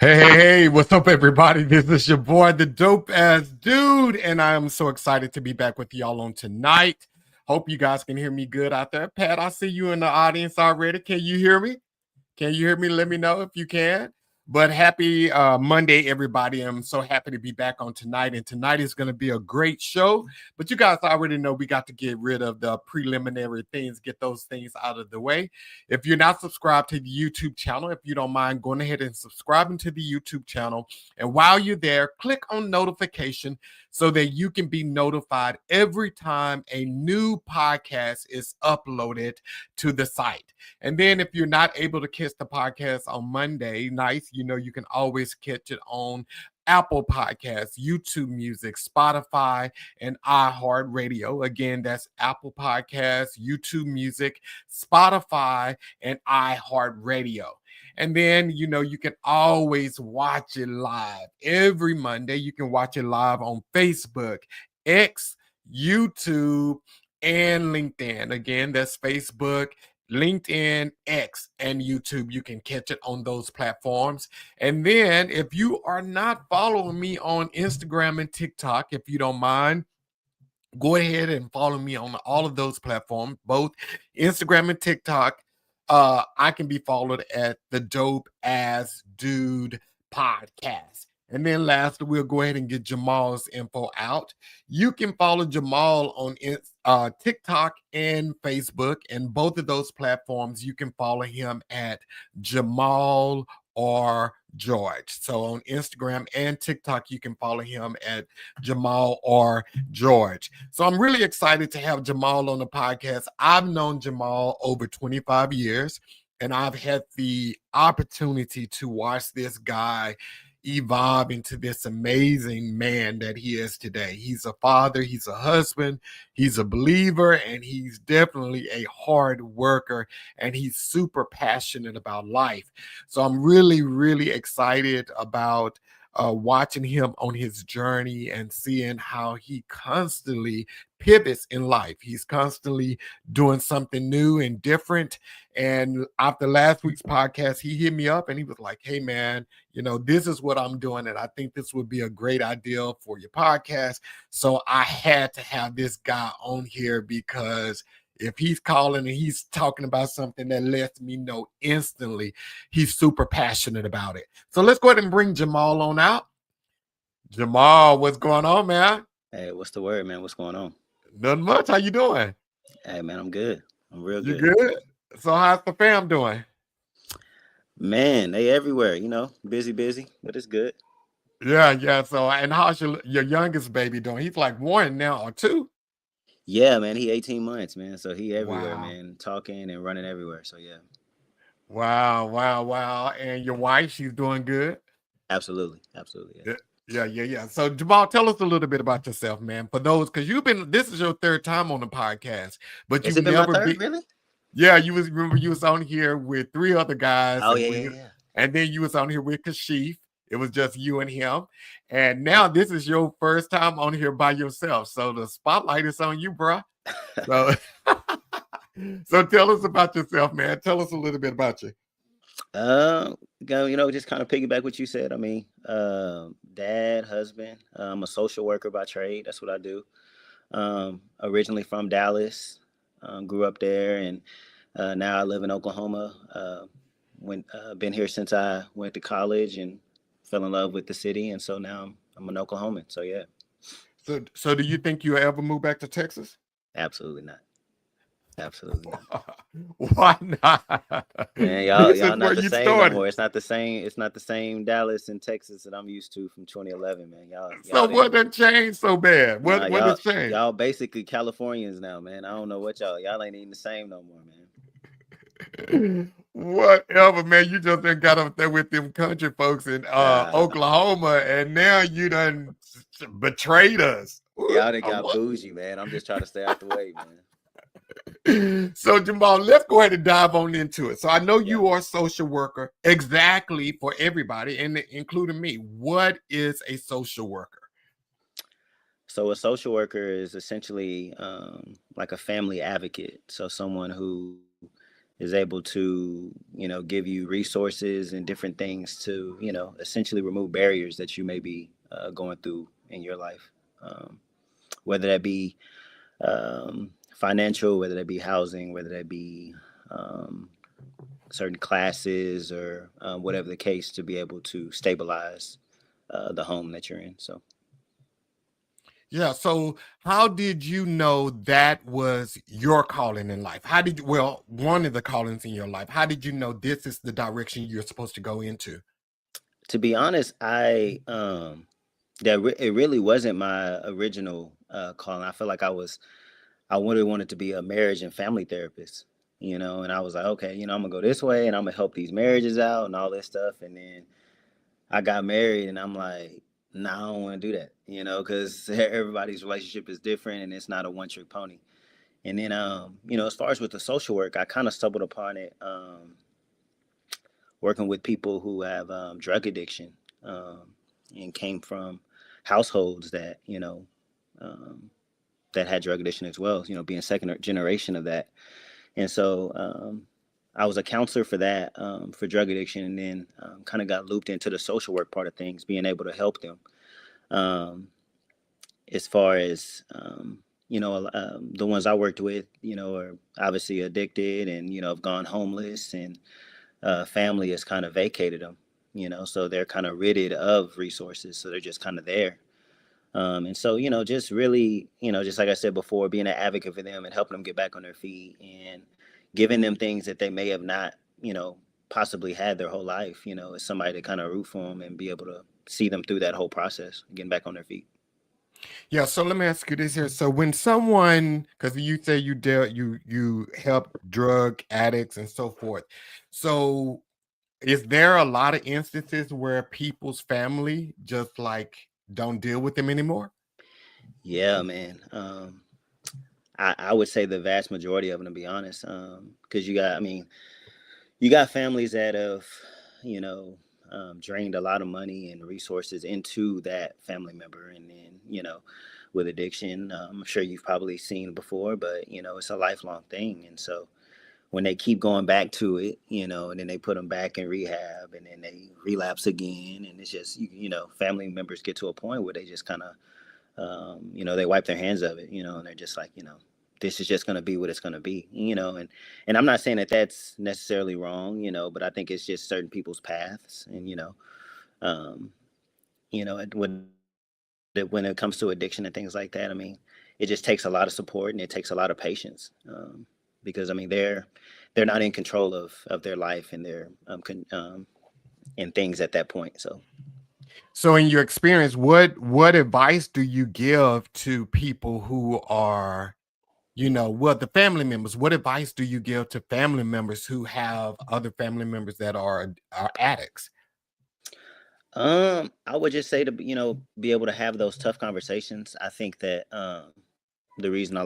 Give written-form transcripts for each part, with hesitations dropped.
Hey, what's up, everybody? This is your boy, the dope ass dude, and I am so excited to be back with y'all on tonight. Hope you guys can hear me good out there. Pat, I see you in the audience already. Can you hear me? Can you hear me? Let me know if you can. But happy Monday, everybody. I'm so happy to be back on tonight. And tonight is going to be a great show. But you guys already know we got to get rid of the preliminary things, get those things out of the way. If you're not subscribed to the YouTube channel, if you don't mind going ahead and subscribing to the YouTube channel. And while you're there, click on notification so that you can be notified every time a new podcast is uploaded to the site. And then if you're not able to catch the podcast on Monday nights, you can always catch it on Apple Podcasts, YouTube Music, Spotify, and iHeartRadio. Again, that's Apple Podcasts, YouTube Music, Spotify, and iHeartRadio. And then, you can always watch it live every Monday. You can watch it live on Facebook, X, YouTube, and LinkedIn. Again, that's Facebook, LinkedIn, X, and YouTube. You can catch it on those platforms. And then if you are not following me on Instagram and TikTok, if you don't mind, go ahead and follow me on all of those platforms, both Instagram and TikTok. I can be followed at the Dope Ass Dude Podcast. And then lastly, we'll go ahead and get Jamal's info out. You can follow Jamal on TikTok and Facebook, and both of those platforms, you can follow him at Jamal or George. So on Instagram and TikTok, you can follow him at Jamal or George. So I'm really excited to have Jamal on the podcast. I've known Jamal over 25 years, and I've had the opportunity to watch this guy evolve into this amazing man that he is today. He's a father, he's a husband, he's a believer, and he's definitely a hard worker, and he's super passionate about life. So I'm really, really excited about watching him on his journey and seeing how he constantly pivots in life. He's constantly doing something new and different. And after last week's podcast, he hit me up and he was like, hey, man, this is what I'm doing. And I think this would be a great idea for your podcast. So I had to have this guy on here because if he's calling and he's talking about something that lets me know instantly, he's super passionate about it. So let's go ahead and bring Jamal on out. Jamal, what's going on, man? Hey, what's the word, man? What's going on? Nothing much. How you doing? Hey, man, I'm good. I'm real You good. good? So how's the fam doing? Man, they everywhere, busy, but it's good. Yeah. So, and how's your youngest baby doing? He's like 1 now or 2? Yeah, man, he 18 months, man. So he everywhere, Wow. man, talking and running everywhere. So yeah. Wow. And your wife, she's doing good? Absolutely. Yeah. So Jamal, tell us a little bit about yourself, man. For those, because this is your 3rd time on the podcast, but Has you've it been my never third, been. really? Yeah, remember you was on here with 3 other guys. Oh, yeah. And then you was on here with Kashif. It was just you and him. And now this is your first time on here by yourself. So the spotlight is on you, bro. So, so tell us about yourself, man. Tell us a little bit about you. Just kind of piggyback what you said. I mean, dad, husband. I'm a social worker by trade. That's what I do. Originally from Dallas, grew up there, and now I live in Oklahoma. Been here since I went to college and fell in love with the city, and so now I'm an Oklahoman. So yeah. So do you think you'll ever move back to Texas? Absolutely not. Why not? Man, y'all not the same no more. It's not the same. It's not the same Dallas and Texas that I'm used to from 2011, man. So what done changed so bad? What has changed? Y'all basically Californians now, man. I don't know what y'all ain't even the same no more, man. Whatever, man. You just done got up there with them country folks in Oklahoma, and now you done betrayed us. Y'all done got bougie, man. I'm just trying to stay out the way, man. So Jamal, let's go ahead and dive on into it. So I know you are a social worker, exactly, for everybody, and including me. What is a social worker? So a social worker is essentially like a family advocate. So someone who is able to, give you resources and different things to, essentially remove barriers that you may be going through in your life, whether that be financial, whether that be housing, whether that be um, certain classes, or whatever the case, to be able to stabilize the home that you're in. So. Yeah. So how did you know that was your calling in life? How did you, well, one of the callings in your life, how did you know this is the direction you're supposed to go into? To be honest, it really wasn't my original calling. I feel like I really wanted to be a marriage and family therapist, and I was like, okay, I'm gonna go this way and I'm gonna help these marriages out and all this stuff. And then I got married and I'm like, nah, I don't want to do that, because everybody's relationship is different and it's not a one trick pony. And then, as far as with the social work, I kind of stumbled upon it, working with people who have drug addiction, and came from households that, um, that had drug addiction as well, being second generation of that. And so I was a counselor for that, for drug addiction, and then kind of got looped into the social work part of things, being able to help them, um, as far as, the ones I worked with, are obviously addicted and, have gone homeless, and family has kind of vacated them, so they're kind of ridded of resources. So they're just kind of there. And so, just really, just like I said before, being an advocate for them and helping them get back on their feet, and giving them things that they may have not, possibly had their whole life, as somebody to kind of root for them and be able to see them through that whole process, getting back on their feet. Yeah, so let me ask you this here. So when someone, because you say you help drug addicts and so forth. So is there a lot of instances where people's family just like don't deal with them anymore? Yeah, man. I would say the vast majority of them, to be honest, because you got families that have, you know, drained a lot of money and resources into that family member. And then, with addiction, I'm sure you've probably seen before, but, it's a lifelong thing. And so when they keep going back to it, and then they put them back in rehab and then they relapse again. And it's just, family members get to a point where they just kind of, they wipe their hands of it, and they're just like, this is just going to be what it's going to be, and I'm not saying that that's necessarily wrong, but I think it's just certain people's paths. And, um, when it comes to addiction and things like that, it just takes a lot of support and it takes a lot of patience, because they're not in control of their life and their and things at that point. So. So in your experience, what advice do you give to people who are, well, the family members? What advice do you give to family members who have other family members that are addicts? I would just say to be able to have those tough conversations. I think that the reason um,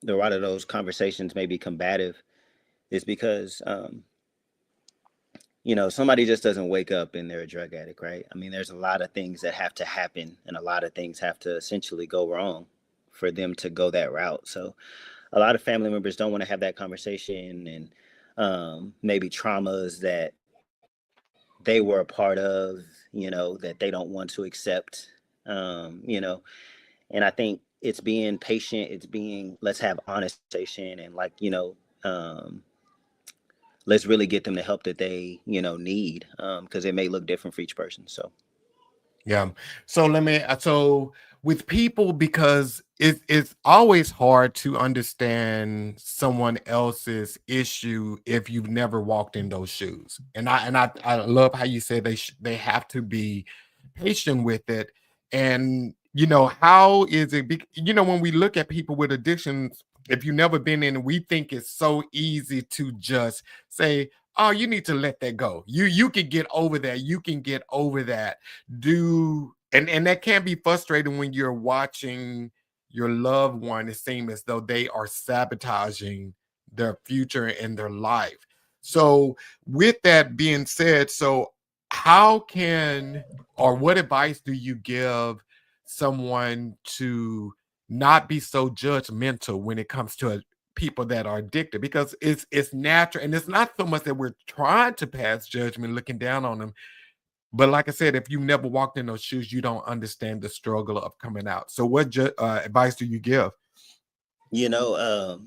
a lot of those conversations may be combative is because somebody just doesn't wake up and they're a drug addict, right? There's a lot of things that have to happen, and a lot of things have to essentially go wrong for them to go that route. So a lot of family members don't want to have that conversation, and maybe traumas that they were a part of, that they don't want to accept, and I think it's being patient. It's being, let's have honest conversation, and like, let's really get them the help that they, need, because it may look different for each person. So. Yeah. So so with people, because it's always hard to understand someone else's issue if you've never walked in those shoes. And I love how you said they have to be patient with it. And how is it when we look at people with addictions, if you've never been in, we think it's so easy to just say, oh, you need to let that go. You can get over that. You can get over that. And that can be frustrating when you're watching your loved one. It seems as though they are sabotaging their future and their life. So with that being said, so how can, or what advice do you give someone to not be so judgmental when it comes to people that are addicted, because it's natural, and it's not so much that we're trying to pass judgment, looking down on them. But like I said, if you've never walked in those shoes, you don't understand the struggle of coming out. So what advice do you give? You know,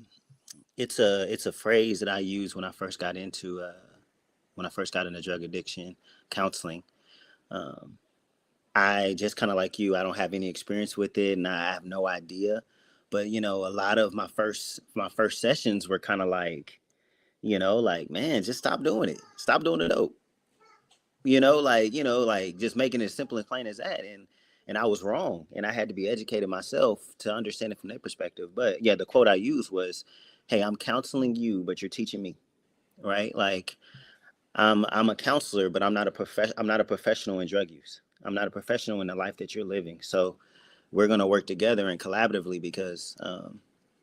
it's a phrase that I used when I first got into drug addiction counseling. Um, I just kind of like you, I don't have any experience with it, and I have no idea. But a lot of my first sessions were kind of like, like, man, just stop doing it, stop doing the dope. Like just making it simple and plain as that. And I was wrong, and I had to be educated myself to understand it from their perspective. But yeah, the quote I used was, "Hey, I'm counseling you, but you're teaching me." Right? Like, I'm a counselor, but I'm not a professional in drug use. I'm not a professional in the life that you're living. So we're gonna work together and collaboratively, because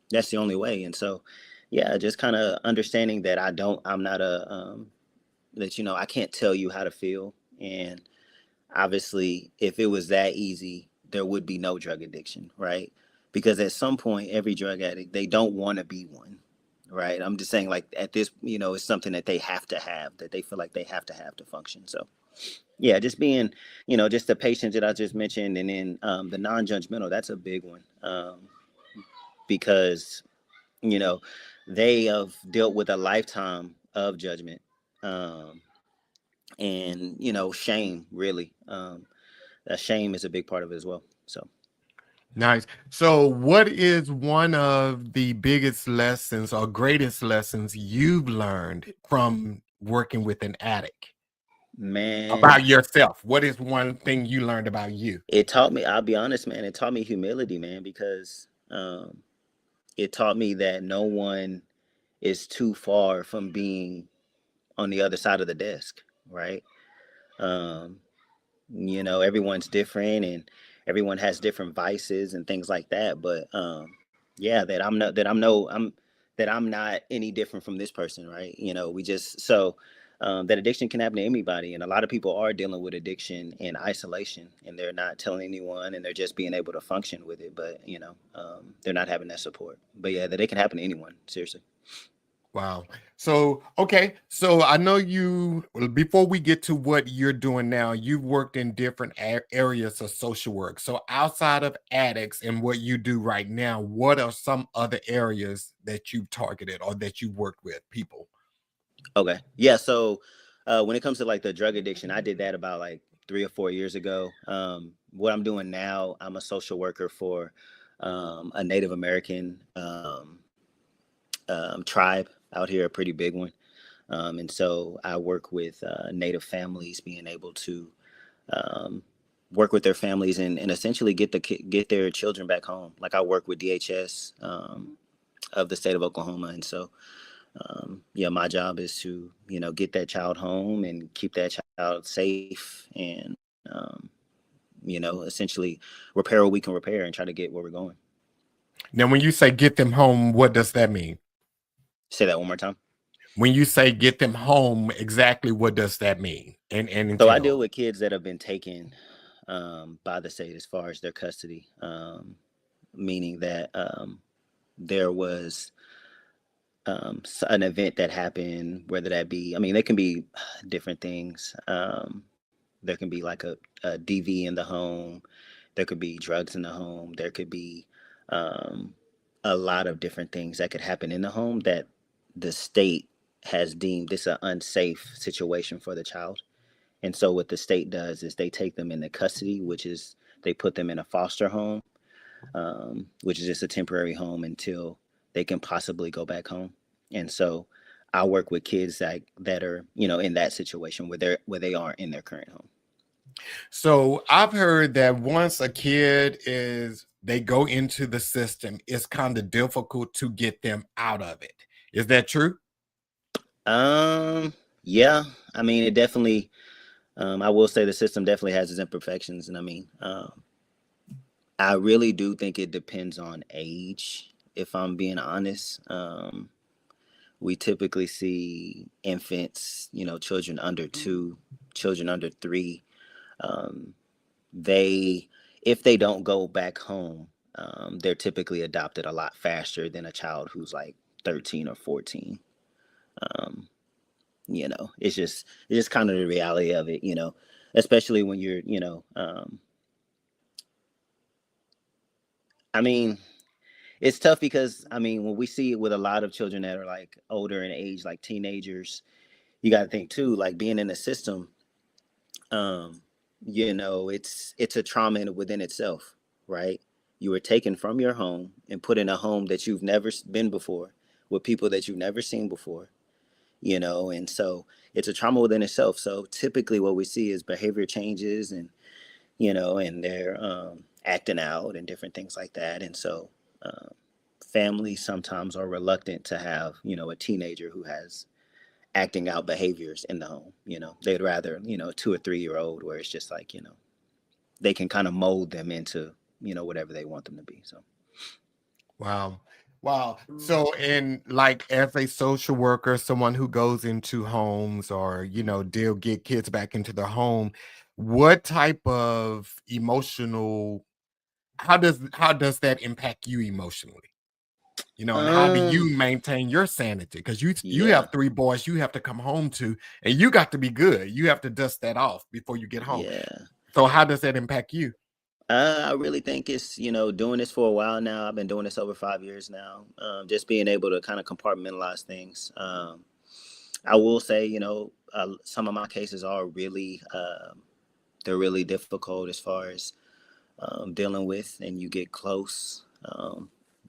that's the only way. And so, yeah, just kind of understanding that I'm not a that I can't tell you how to feel. And obviously, if it was that easy, there would be no drug addiction, right? Because at some point, every drug addict, they don't want to be one, right? I'm just saying, like, at this, it's something that they have to have, that they feel like they have to function. So yeah, just being, just the patience that I just mentioned, and then the non-judgmental, that's a big one, because you know they have dealt with a lifetime of judgment, um, and shame, really. Shame is a big part of it as well. So Nice. So what is one of the biggest lessons or greatest lessons you've learned from working with an addict man, about yourself? What is one thing you learned about you? it taught me, I'll be honest, man, it taught me humility, man, because it taught me that no one is too far from being on the other side of the desk, right? um, Everyone's different, and everyone has different vices and things like that. But yeah, that I'm not any different from this person, right? We just so that addiction can happen to anybody, and a lot of people are dealing with addiction in isolation, and they're not telling anyone, and they're just being able to function with it. But they're not having that support. But yeah, that it can happen to anyone. Seriously. Wow. So, okay. So I know well, before we get to what you're doing now, you've worked in different areas of social work. So outside of addicts and what you do right now, what are some other areas that you've targeted or that you've worked with people? Okay. Yeah. So when it comes to like the drug addiction, I did that about like 3 or 4 years ago. What I'm doing now, I'm a social worker for a Native American tribe out here, a pretty big one. And so I work with Native families being able to um, work with their families, and essentially get their children back home. Like, I work with DHS of the state of Oklahoma. And so yeah, my job is to, get that child home and keep that child safe, and essentially repair what we can repair and try to get where we're going. Now, when you say get them home, what does that mean? Say that one more time. When you say get them home, exactly what does that mean and So I deal entail? with kids that have been taken by the state as far as their custody, meaning that there was an event that happened, whether that be, I mean, they can be different things. There can be like a DV in the home. There could be drugs in the home. There could be um, a lot of different things that could happen in the home that the state has deemed this an unsafe situation for the child. And so what the state does is they take them into custody, which is they put them in a foster home, which is just a temporary home until they can possibly go back home. And so I work with kids that are, in that situation where they aren't in their current home. So I've heard that once a kid they go into the system, it's kind of difficult to get them out of it. Is that true? Um, yeah, I mean, it definitely, I will say the system definitely has its imperfections. And I mean, I really do think it depends on age, if I'm being honest. We typically see infants, children under 2, children under 3. Um, they, if they don't go back home, they're typically adopted a lot faster than a child who's like 13 or 14. Um, it's just kind of the reality of it, especially when you're, I mean, it's tough because I mean, when we see it with a lot of children that are like older in age, like teenagers, you got to think too, like being in the system, um, it's a trauma within itself, right? You were taken from your home and put in a home that you've never been before, with people that you've never seen before, and so it's a trauma within itself. So typically, what we see is behavior changes, and and they're acting out and different things like that, and so. Um, Families sometimes are reluctant to have a teenager who has acting out behaviors in the home. They'd rather, a 2 or 3 year old where it's just like, they can kind of mold them into, whatever they want them to be. So Wow. Wow. So, in like as a social worker, someone who goes into homes or, deal get kids back into the home, what type of emotional how does that impact you emotionally? And how do um you maintain your sanity? Because you yeah, have 3 boys you have to come home to, and you got to be good. You have to dust that off before you get home. yeah. So how does that impact you? I really think it's, doing this for a while now. I've been doing this over 5 years now. Just being able to kind of compartmentalize things. I will say, some of my cases are really, they're really difficult as far as dealing with, and you get close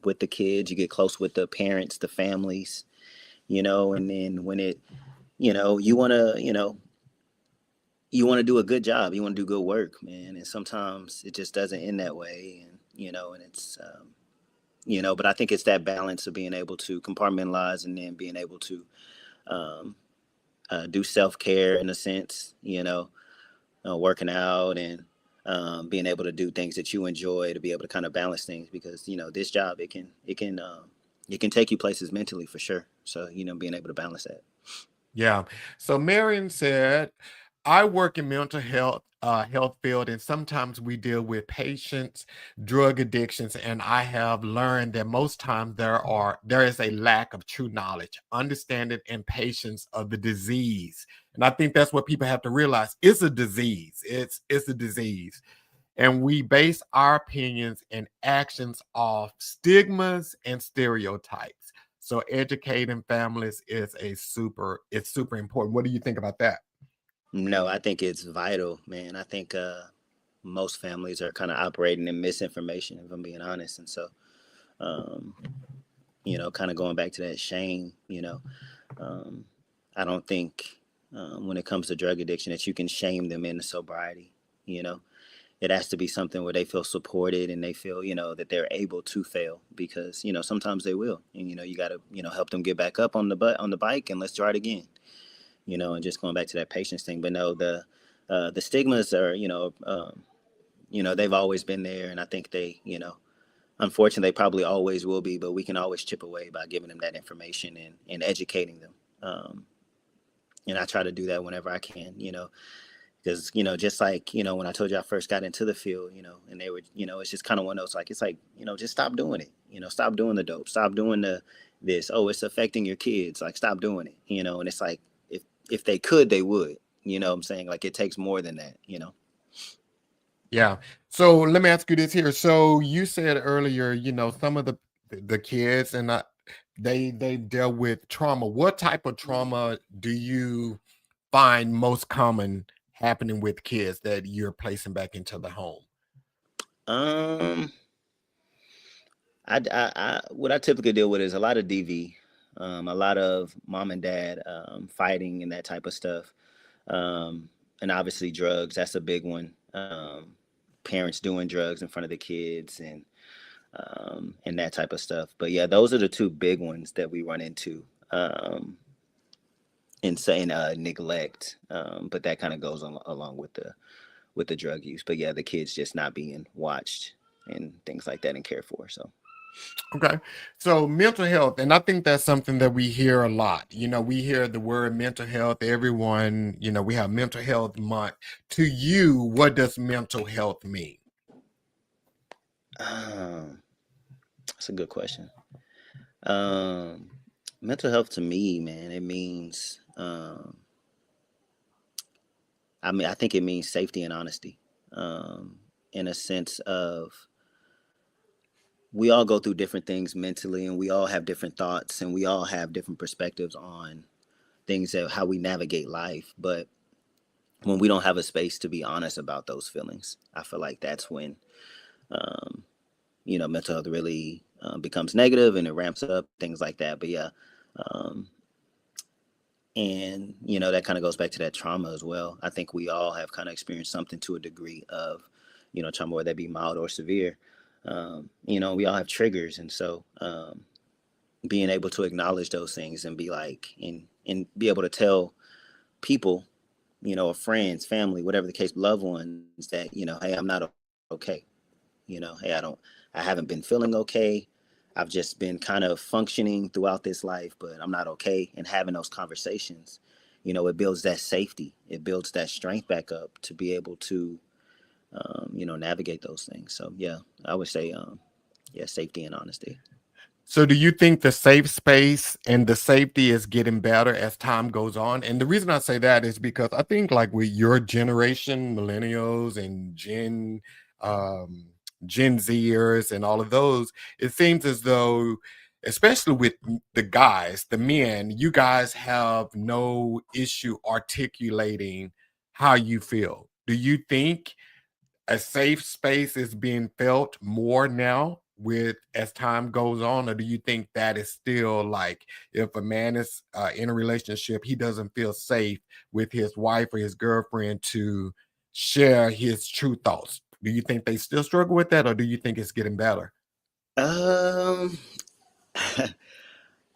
with the kids, you get close with the parents, the families, and then when it, you want to, you want to do a good job, you want to do good work, man, and sometimes it just doesn't end that way, and and it's, but I think it's that balance of being able to compartmentalize and then being able to um, do self care in a sense, working out and being able to do things that you enjoy to be able to kind of balance things because this job it can take you places mentally for sure. So being able to balance that. Yeah. So Marion said, I work in mental health field, and sometimes we deal with patients, drug addictions, and I have learned that most times there is a lack of true knowledge, understanding, and patience of the disease. And I think that's what people have to realize. It's a disease. It's a disease. And we base our opinions and actions off stigmas and stereotypes. So educating families it's super important. What do you think about that? No, I think it's vital, man. I think most families are kind of operating in misinformation, if I'm being honest. And so um, kind of going back to that shame, um, I don't think when it comes to drug addiction that you can shame them into sobriety. you know it has to be something where they feel supported and they feel that they're able to fail, because sometimes they will, and you got to help them get back up on the bike and let's try it again. And just going back to that patience thing. But no, the stigmas are, they've always been there, and I think they, unfortunately they probably always will be, but we can always chip away by giving them that information and educating them. And I try to do that whenever I can. Because just like when I told you I first got into the field, and they were, it's just kind of one of those, like, it's like, just stop doing it. Stop doing the dope, stop doing this. Oh, it's affecting your kids, like, stop doing it. And it's like, if they could, they would. What I'm saying, like, it takes more than that. Yeah. So let me ask you this here. So you said earlier, some of the kids and they dealt with trauma. What type of trauma do you find most common happening with kids that you're placing back into the home? um what I typically deal with is a lot of DV, a lot of mom and dad fighting and that type of stuff, um, and obviously drugs. That's a big one. Parents doing drugs in front of the kids, and that type of stuff. But yeah, those are the two big ones that we run into. Insane neglect, but that kind of goes along with the drug use. But yeah, the kids just not being watched and things like that and cared for. So. Okay. So mental health, and I think that's something that we hear a lot. We hear the word mental health, everyone, we have mental health month. To you, what does mental health mean? Um, that's a good question. Um, Mental health to me, man, it means, I think it means safety and honesty, in a sense of we all go through different things mentally, and we all have different thoughts, and we all have different perspectives on things that how we navigate life. But when we don't have a space to be honest about those feelings, I feel like that's when, um, mental health really becomes negative and it ramps up things like that. But yeah, um, and that kind of goes back to that trauma as well. I think we all have kind of experienced something to a degree of, trauma, whether that be mild or severe. We all have triggers, and so being able to acknowledge those things and be like, and be able to tell people, or friends, family, whatever the case, loved ones, that hey, I'm not okay. Hey, I haven't been feeling okay. I've just been kind of functioning throughout this life, but I'm not okay. And having those conversations, it builds that safety. It builds that strength back up to be able to, navigate those things. So yeah, I would say, yeah, safety and honesty. So do you think the safe space and the safety is getting better as time goes on? And the reason I say that is because I think like with your generation, millennials and um Gen Zers and all of those, it seems as though, especially with the guys, the men, you guys have no issue articulating how you feel. Do you think a safe space is being felt more now with as time goes on, or do you think that is still like if a man is in a relationship, he doesn't feel safe with his wife or his girlfriend to share his true thoughts? Do you think they still struggle with that, or do you think it's getting better? Um,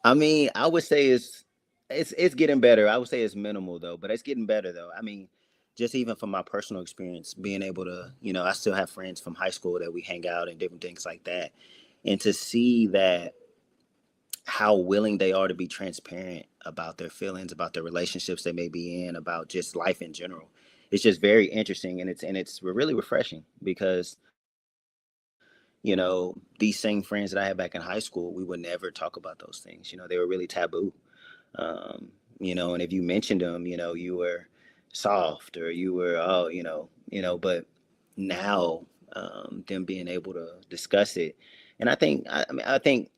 I mean, I would say it's getting better. I would say it's minimal though, but it's getting better though. I mean, just even from my personal experience, being able to, I still have friends from high school that we hang out and different things like that, and to see that how willing they are to be transparent about their feelings, about their relationships they may be in, about just life in general. It's just very interesting, and it's really refreshing because these same friends that I had back in high school, we would never talk about those things. They were really taboo. And if you mentioned them, you were soft or you were, but now, them being able to discuss it. And I think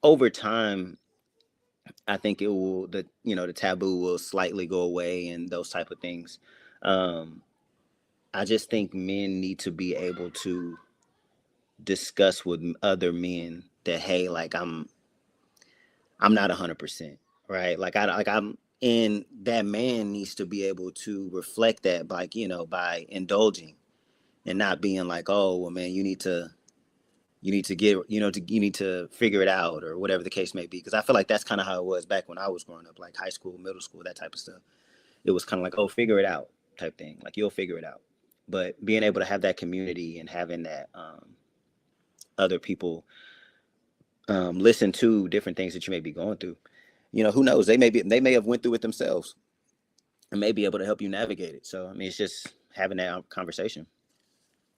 over time, I think it will, the taboo will slightly go away and those type of things. Um, I just think men need to be able to discuss with other men that, hey, like I'm not 100%, right? I'm, and that man needs to be able to reflect that by, by indulging and not being like, oh, well, man, you need to get, you need to figure it out or whatever the case may be. Because I feel like that's kind of how it was back when I was growing up, like high school, middle school, that type of stuff. It was kind of like, oh, figure it out type thing. Like you'll figure it out. But being able to have that community and having that, other people, listen to different things that you may be going through. Who knows? They may have went through it themselves and may be able to help you navigate it. So I mean, it's just having that conversation.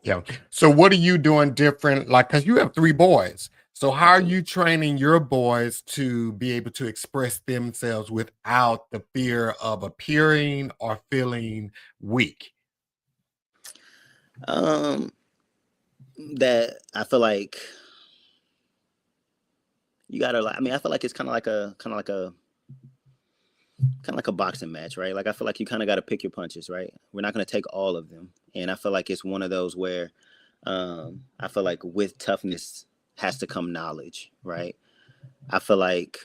Yeah. So what are you doing different? Like, because you have three boys. So how are Absolutely. you training your boys to be able to express themselves without the fear of appearing or feeling weak? Um, that I feel like you gotta. I mean, I feel like it's kind of like a boxing match, right? Like I feel like you kind of got to pick your punches, right? We're not going to take all of them, and I feel like it's one of those where, I feel like with toughness has to come knowledge, right? I feel like,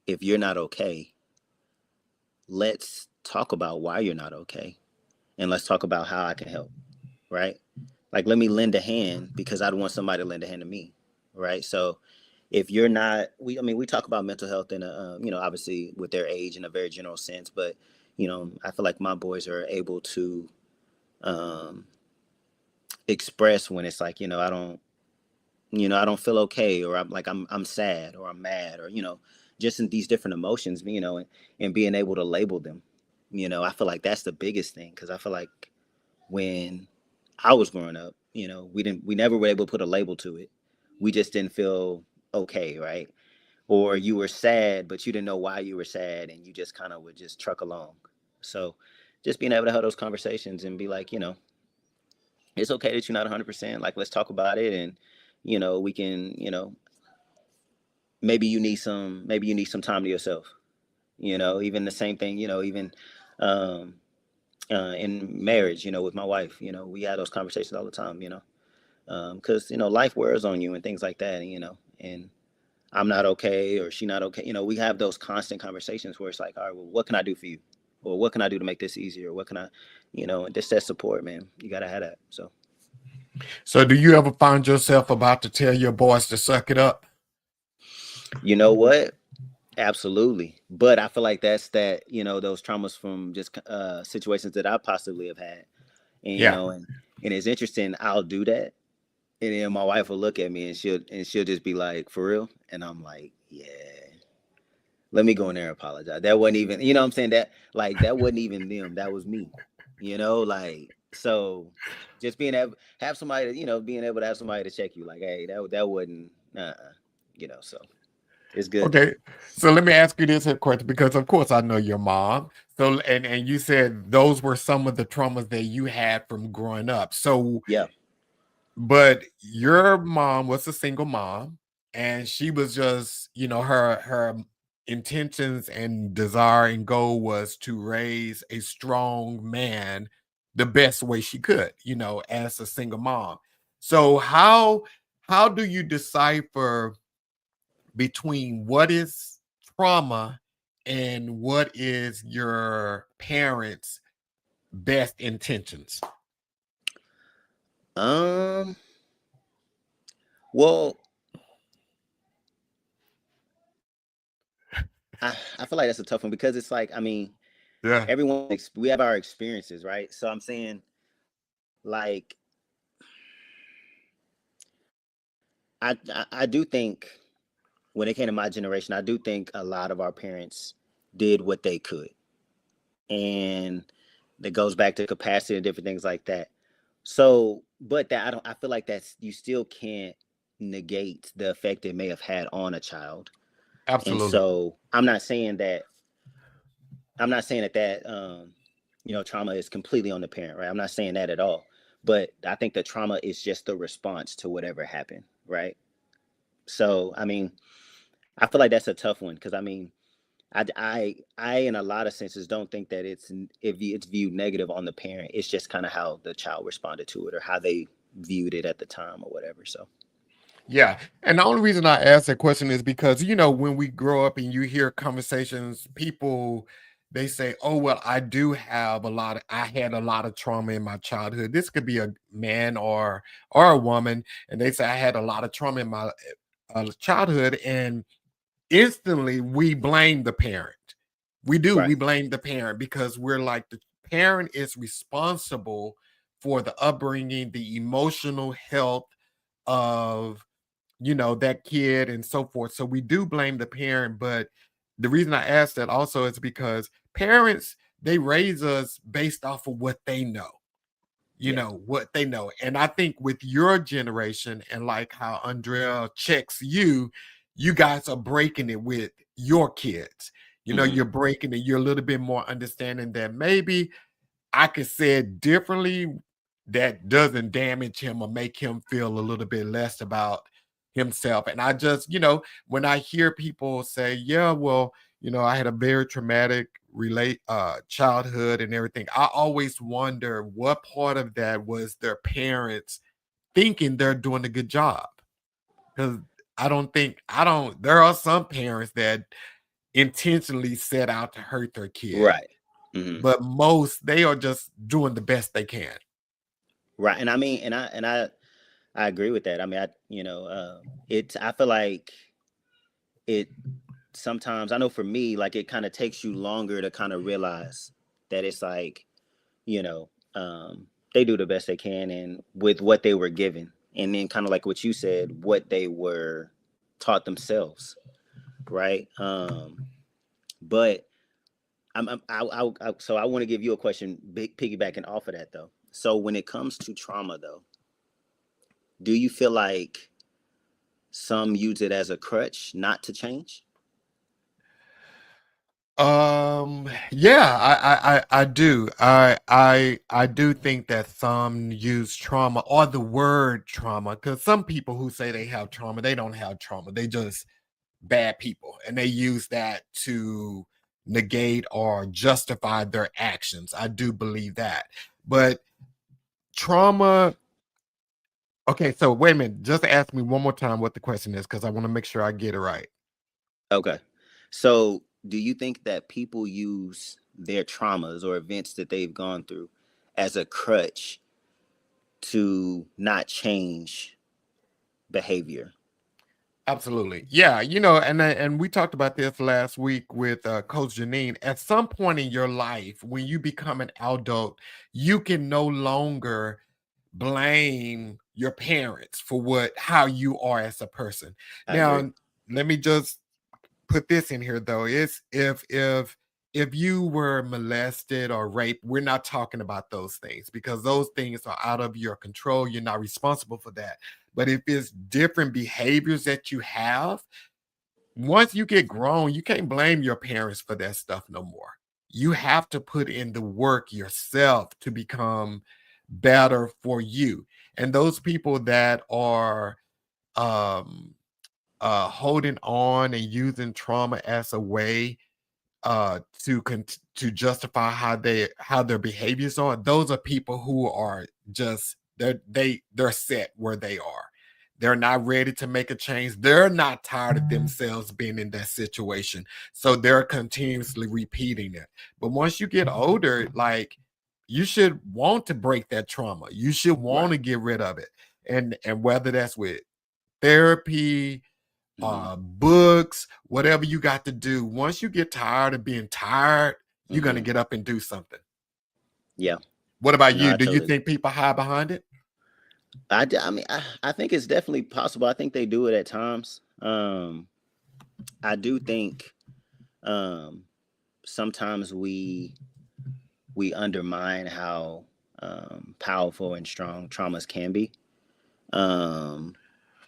if you're not okay, let's talk about why you're not okay, and let's talk about how I can help, right? Like let me lend a hand because I'd want somebody to lend a hand to me, right? So if you're not, I mean, we talk about mental health in a, obviously with their age in a very general sense, but I feel like my boys are able to, um, express when it's like, I don't feel okay, or I'm sad, or I'm mad, or just in these different emotions, and being able to label them. I feel like that's the biggest thing because I feel like when I was growing up, we never were able to put a label to it. We just didn't feel okay, right? or you were sad, but you didn't know why you were sad, and you just kind of would just truck along. So just being able to have those conversations and be like, it's okay that you're not 100%. Like, let's talk about it. And, we can, maybe you need some time to yourself, even the same thing, even, um, in marriage, with my wife, we have those conversations all the time, because, life wears on you and things like that. And I'm not okay, or she not okay. We have those constant conversations where it's like, all right, well, what can I do for you? Or what can I do to make this easier? What can I, and just that support, man. You got to have that. So do you ever find yourself about to tell your boys to suck it up? You know what? Absolutely. But I feel like that's those traumas from just situations that I possibly have had. And, Yeah. and it's interesting. I'll do that. And then my wife will look at me and she'll just be like, for real? And I'm like, yeah. Let me go in there and apologize. That wasn't even, what I'm saying? That wasn't even them. That was me. So just being able have somebody, being able to have somebody to check you, like, hey, that wasn't so it's good though. Okay. So let me ask you this question, because of course I know your mom. So and you said those were some of the traumas that you had from growing up. So Yeah. but your mom was a single mom, and she was just, her intentions and desire and goal was to raise a strong man the best way she could, as a single mom. So how do you decipher between what is trauma and what is your parents' best intentions? Um. Well, I feel like that's a tough one because it's like, I mean, Yeah, we have our experiences, right? So I'm saying, like, I do think when it came to my generation, I do think a lot of our parents did what they could, and that goes back to capacity and different things like that. So, but that I feel like that's you still can't negate the effect it may have had on a child. And absolutely. so I'm not saying that trauma is completely on the parent, right? I'm not saying that at all. But I think the trauma is just the response to whatever happened, right? So, I mean, I feel like that's a tough one because I mean, I in a lot of senses don't think that it's viewed negative on the parent. It's just kind of how the child responded to it or how they viewed it at the time or whatever. So Yeah. And the only reason I ask that question is because, when we grow up and you hear conversations, people, they say, oh, well, I had a lot of trauma in my childhood. This could be a man or a woman. And they say, I had a lot of trauma in my childhood. And instantly we blame the parent. We do. right. We blame the parent because we're like, the parent is responsible for the upbringing, the emotional health of that kid and so forth. So we do blame the parent, but the reason I ask that also is because parents, they raise us based off of what they know, Yeah. what they know. And I think with your generation and like how Andrea checks you, you guys are breaking it with your kids. Hmm. You're breaking it. You're a little bit more understanding that maybe I could say it differently that doesn't damage him or make him feel a little bit less about himself. And I just, when I hear people say, yeah, well, I had a very traumatic childhood and everything, I always wonder what part of that was their parents thinking they're doing a good job. Because there are some parents that intentionally set out to hurt their kid, Right. Hmm. but most, they are just doing the best they can. Right. And I mean, I agree with that. I mean, I feel like it sometimes, I know for me, like it kind of takes you longer to kind of realize that it's like, you know, they do the best they can and with what they were given. And then kind of like what you said, what they were taught themselves. Right. But so I want to give you a question, piggybacking off of that though. So when it comes to trauma though, do you feel like some use it as a crutch not to change? Yeah, I do. I do think that some use trauma or the word trauma, because some people who say they have trauma, they don't have trauma. They just bad people, and they use that to negate or justify their actions. I do believe that. But trauma, okay, so wait a minute, just ask me one more time what the question is, because I want to make sure I get it right. Okay. So, do you think that people use their traumas or events that they've gone through as a crutch to not change behavior? Absolutely. Yeah, and we talked about this last week with Coach Janine. At some point in your life, when you become an adult, you can no longer blame your parents for how you are as a person. I agree. Now, let me just put this in here though. It's if you were molested or raped, we're not talking about those things because those things are out of your control. You're not responsible for that. But if it's different behaviors that you have, once you get grown, you can't blame your parents for that stuff no more. You have to put in the work yourself to become better for you. And those people that are um holding on and using trauma as a way to justify how their behaviors are, those are people who are just they're set where they are. They're not ready to make a change. They're not tired of themselves being in that situation, so they're continuously repeating it. But once you get older, like, you should want to break that trauma. You should want Right. to get rid of it. And whether that's with therapy, Mm-hmm. books, whatever you got to do. Once you get tired of being tired, you're going to Mm-hmm. get up and do something. Yeah. What about No, you? I Do you totally. think people hide behind it? I mean, I think it's definitely possible. I think they do it at times. I do think um, sometimes we undermine how powerful and strong traumas can be. Um,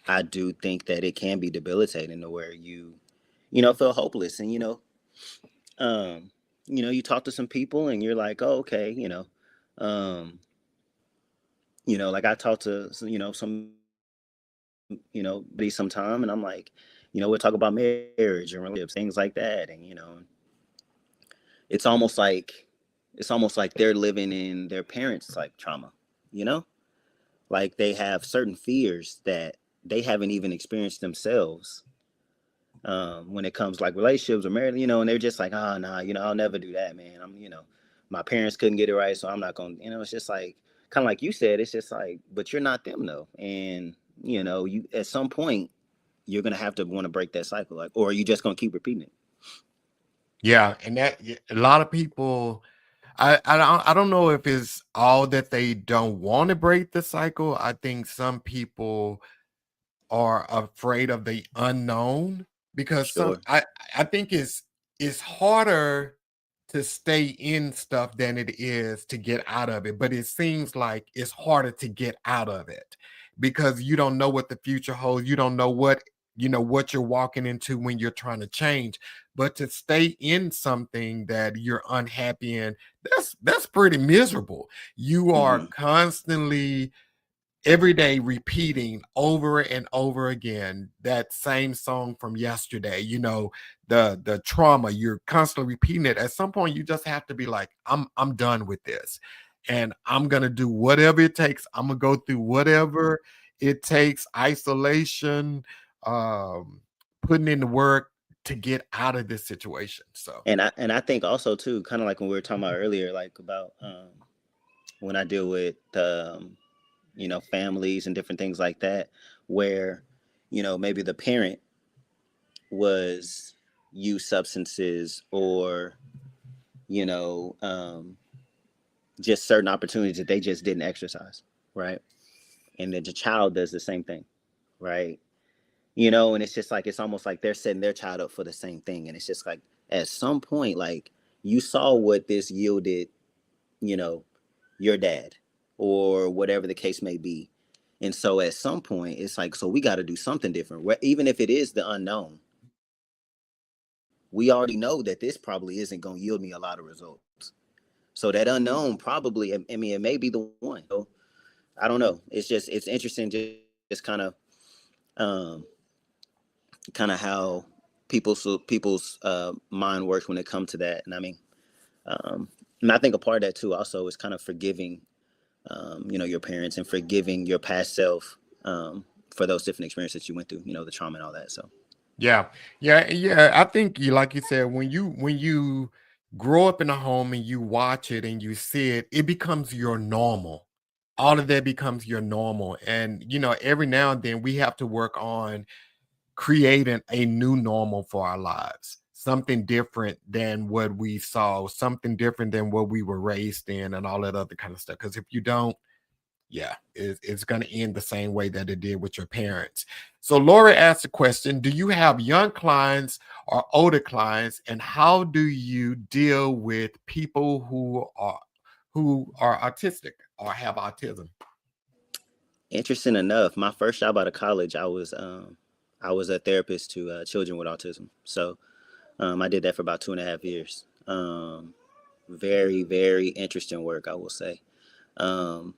I do think that it can be debilitating to where you feel hopeless, and um, you talk to some people and you're like, oh, okay, um, like I talked to some be sometime, and I'm like, we'll talk about marriage and relationships, things like that, and it's almost like they're living in their parents' like trauma, you know, like they have certain fears that they haven't even experienced themselves when it comes like relationships or marriage, and they're just like, oh, nah, I'll never do that, man. My parents couldn't get it right, so I'm not gonna, it's just like, kind of like you said, it's just like, but you're not them though. And, you, at some point, you're going to have to want to break that cycle, like, or are you just going to keep repeating it? Yeah, and that a lot of people, I don't know if it's all that they don't want to break the cycle. I think some people are afraid of the unknown, because some Sure. I think it's harder to stay in stuff than it is to get out of it. But it seems like it's harder to get out of it because you don't know what the future holds. You don't know what you're walking into when you're trying to change. But to stay in something that you're unhappy in, that's pretty miserable. You are Mm-hmm. constantly every day repeating over and over again that same song from yesterday. The trauma, you're constantly repeating it. At some point you just have to be like, I'm done with this, and I'm gonna do whatever it takes. I'm gonna go through whatever it takes, isolation, um putting in the work to get out of this situation. So And I think also too, kind of like when we were talking about earlier, like about when I deal with families and different things like that, where maybe the parent was use substances or you know um, just certain opportunities that they just didn't exercise, right? And then the child does the same thing, right? And it's just like, it's almost like they're setting their child up for the same thing, and it's just like, at some point, like, you saw what this yielded, you know your dad, or whatever the case may be, And so at some point, it's like, so we got to do something different. Even if it is the unknown, we already know that this probably isn't going to yield me a lot of results. So that unknown probably, I mean, it may be the one. So I don't know. It's interesting, just um, kind of how people's mind works when it comes to that. And I mean, and I think a part of that too also is kind of forgiving, your parents and forgiving your past self, for those different experiences you went through, the trauma and all that. So Yeah, yeah. I think you, like you said, when you grow up in a home and you watch it and you see it, it becomes your normal. All of that becomes your normal, and every now and then we have to work on creating a new normal for our lives, something different than what we saw, something different than what we were raised in, and all that other kind of stuff. Because if you don't, yeah, it's going to end the same way that it did with your parents. So Laura asked a question: do you have young clients or older clients, and how do you deal with people who are autistic or have autism? interesting enough, my first job out of college, I was a therapist to children with autism. So I did that for about 2.5 years. Very, very interesting work, I will say. And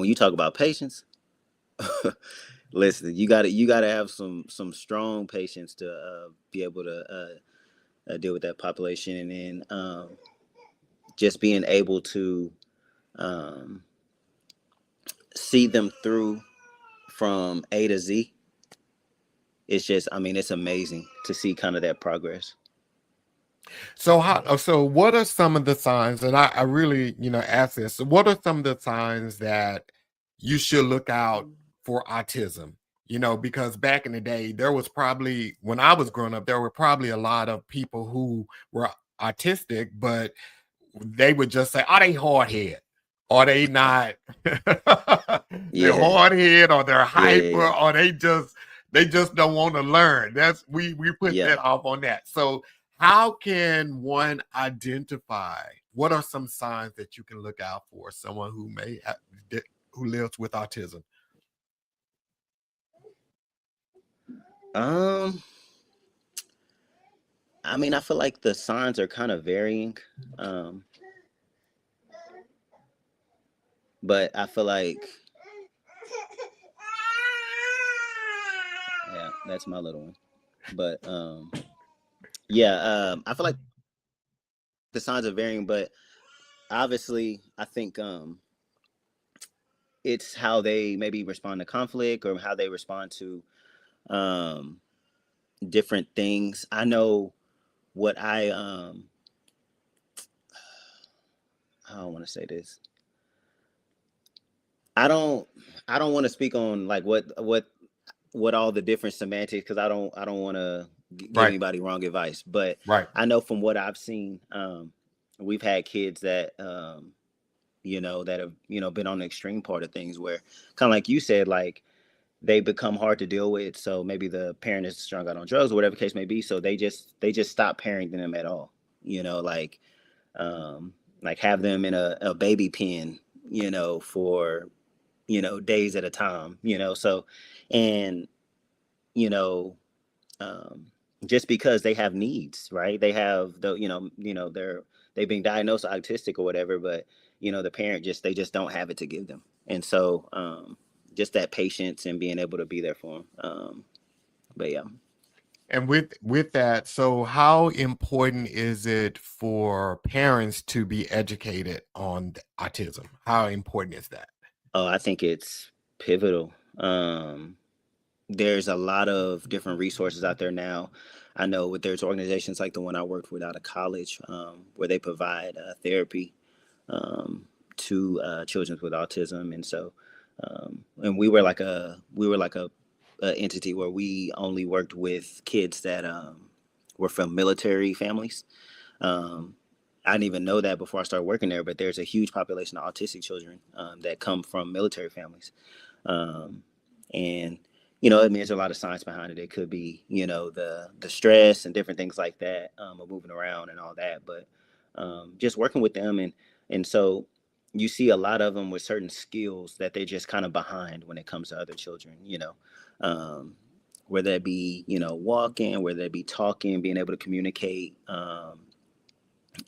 when you talk about patience, listen, you gotta have some strong patience to be able to deal with that population, and then just being able to um, see them through from A to Z. It's just, I mean, it's amazing to see kind of that progress. So what are some of the signs, and I really, ask this, so what are some of the signs that you should look out for autism? Because back in the day, there was probably, when I was growing up, there were probably a lot of people who were autistic, but they would just say, "Oh, they hard head," or they not, they're Yeah, hard head, or they're yeah, yeah, hyper, yeah, or they just don't want to learn. That's we put yeah. that off on that. So how can one identify? What are some signs that you can look out for someone who lives with autism? Um, I mean, I feel like the signs are kind of varying, um, but I feel like, yeah, that's my little one. But yeah, I feel like the signs are varying, but obviously, I think it's how they maybe respond to conflict or how they respond to um, different things. I know what I don't want to say this. I don't I don't want to speak on like what all the different semantics, because I don't want to give Right, anybody wrong advice. But right. I know from what I've seen, we've had kids that that have been on the extreme part of things, where kind of like you said, like they become hard to deal with. So maybe the parent is strung out on drugs or whatever the case may be. So they just stop parenting them at all. Um, like have them in a baby pen, for days at a time. So and you know um, just because they have needs, right? They have they've been diagnosed autistic or whatever, but the parent just don't have it to give them, and so just that patience and being able to be there for them. But yeah. And with that, so how important is it for parents to be educated on autism? How important is that? Oh, I think it's pivotal. There's a lot of different resources out there now. I know there's organizations like the one I worked with out of college, where they provide therapy um, to children with autism, and so and we were like a entity where we only worked with kids that were from military families. Um, I didn't even know that before I started working there, but there's a huge population of autistic children that come from military families, um, and I mean, there's a lot of science behind it. It could be, the stress and different things like that, of moving around and all that. But just working with them, and so, you see a lot of them with certain skills that they're just kind of behind when it comes to other children, um, whether it be, walking, whether it be talking, being able to communicate.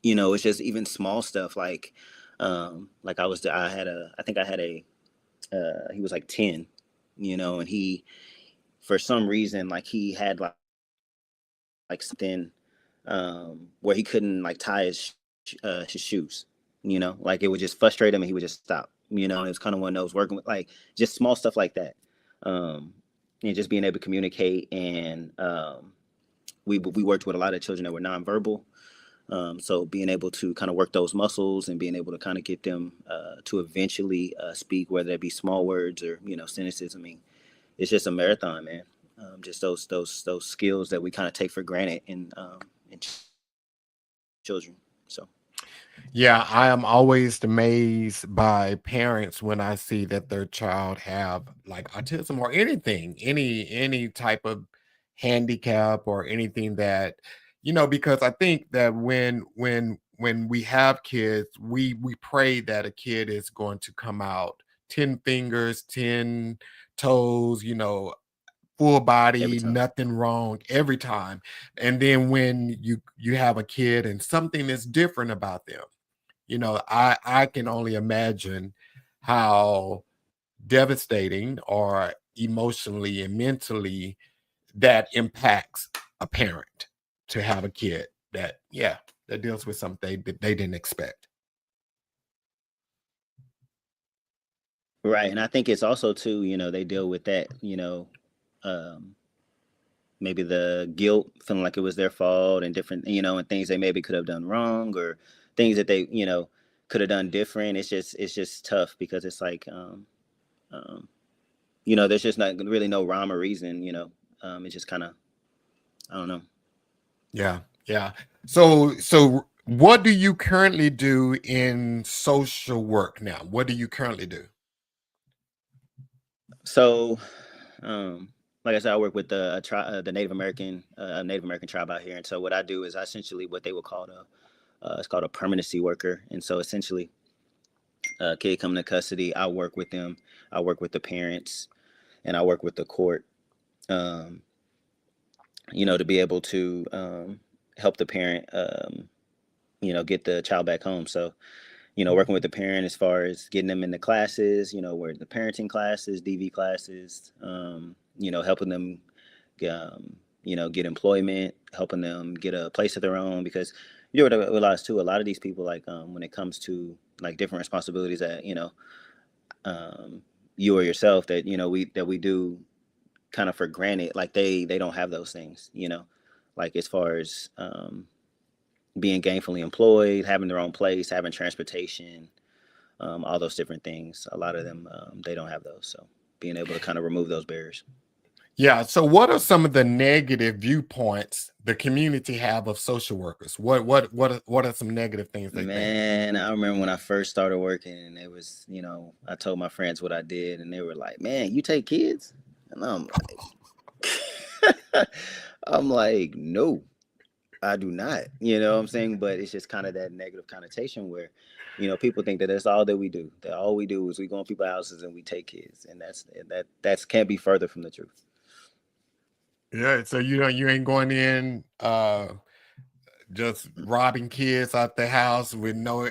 It's just even small stuff like I think I had he was like 10, and he, for some reason, like he had something where he couldn't like tie his shoes. Like it would just frustrate him, and he would just stop. And it was kind of one of those working with like just small stuff like that, and just being able to communicate. And we worked with a lot of children that were nonverbal. So being able to kind of work those muscles and being able to kind of get them to eventually speak, whether it be small words or sentences. I mean, it's just a marathon, man. Just those skills that we kind of take for granted in children. So. Yeah, I am always amazed by parents when I see that their child have like autism or anything, any type of handicap or anything that, because I think that when we have kids, we pray that a kid is going to come out 10 fingers, 10 toes, full Every body, time. nothing wrong every time. And then when you have a kid and something is different about them, I can only imagine how devastating or emotionally and mentally that impacts a parent to have a kid that, yeah, that deals with something that they didn't expect. Right. And I think it's also too, they deal with that, um, maybe the guilt, feeling like it was their fault and different, and things they maybe could have done wrong or things that they, could have done different. It's just tough because it's like, um, there's just not really no rhyme or reason, it's just kind of, I don't know. Yeah, yeah. So what do you currently do in social work now? What do you currently do? So, like I said, I work with the Native American tribe out here. And so what I do is I essentially what they would call it's called a permanency worker. And so essentially, kid coming to custody, I work with them. I work with the parents, and I work with the court. Um, to be able to help the parent, get the child back home. So, working with the parent as far as getting them into classes, where the parenting classes, DV classes, helping them, get employment, helping them get a place of their own. Because you know what I realize too, a lot of these people, like when it comes to like different responsibilities that um, you or yourself that we do kind of for granted, like they don't have those things, like as far as being gainfully employed, having their own place, having transportation, all those different things. A lot of them they don't have those. So being able to kind of remove those barriers. Yeah. So, what are some of the negative viewpoints the community have of social workers? What are some negative things they think? Man, I remember when I first started working, and it was, I told my friends what I did, and they were like, "Man, you take kids?" And I'm like, I'm like, "No, I do not." You know what I'm saying? But it's just kind of that negative connotation where, people think that that's all that we do. That all we do is we go in people's houses and we take kids, and that's can't be further from the truth. Yeah. So you ain't going in just robbing kids out the house with no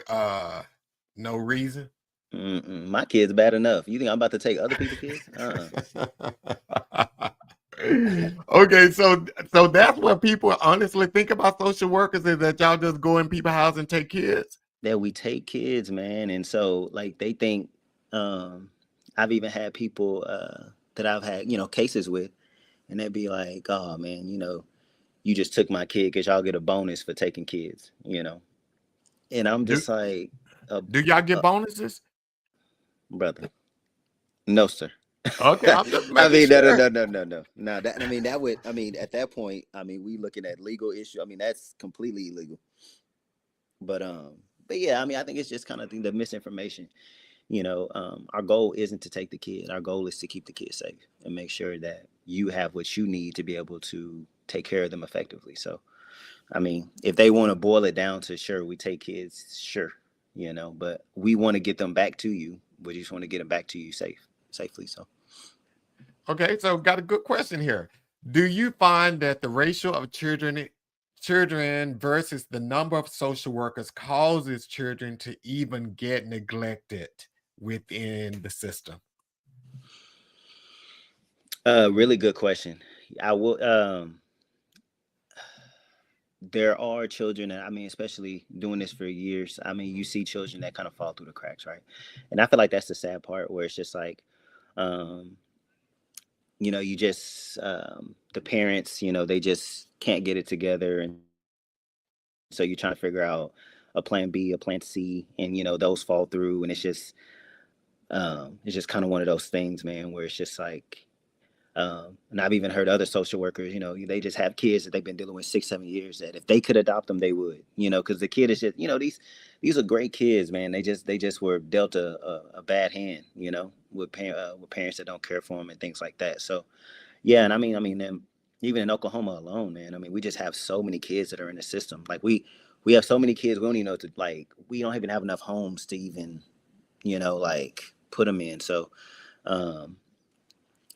reason. Mm-mm. My kid's bad enough. You think I'm about to take other people's kids? Okay, so that's what people honestly think about social workers is that y'all just go in people's house and take kids. That we take kids, man. And so like they think um I've even had people that I've had, cases with, and they'd be like, "Oh man, you just took my kid because y'all get a bonus for taking kids." And I'm Do just like, uh, do y'all get uh, bonuses? brother, no, sir. Okay, I'm just I making mean, no, no, sure. no, no, no, no. No, that I mean, that would, I mean, at that point, I mean, we looking at legal issue. I mean, that's completely illegal. But but yeah, I mean, I think it's just kind of the misinformation. Our goal isn't to take the kid. Our goal is to keep the kid safe and make sure that you have what you need to be able to take care of them effectively. So, I mean, if they want to boil it down to sure we take kids, sure, but we want to get them back to you. We just want to get them back to you safely. So. Okay, so got a good question here. Do you find that the ratio of children versus the number of social workers causes children to even get neglected within the system? Really good question. I will. There are children that, I mean, especially doing this for years. I mean, you see children that kind of fall through the cracks, right? And I feel like that's the sad part, where it's just like, um, you just the parents, they just can't get it together, and so you're trying to figure out a plan B, a plan C, and those fall through, and it's just kind of one of those things, man, where it's just like, and I've even heard other social workers, they just have kids that they've been dealing with 6, 7 years, that if they could adopt them, they would, because the kid is just, these are great kids, man. They just were dealt a bad hand, with parents that don't care for them and things like that. So yeah, and even in Oklahoma alone, man. I mean, we just have so many kids that are in the system. Like we have so many kids, we don't even know to like we don't even have enough homes to even, like put them in. So um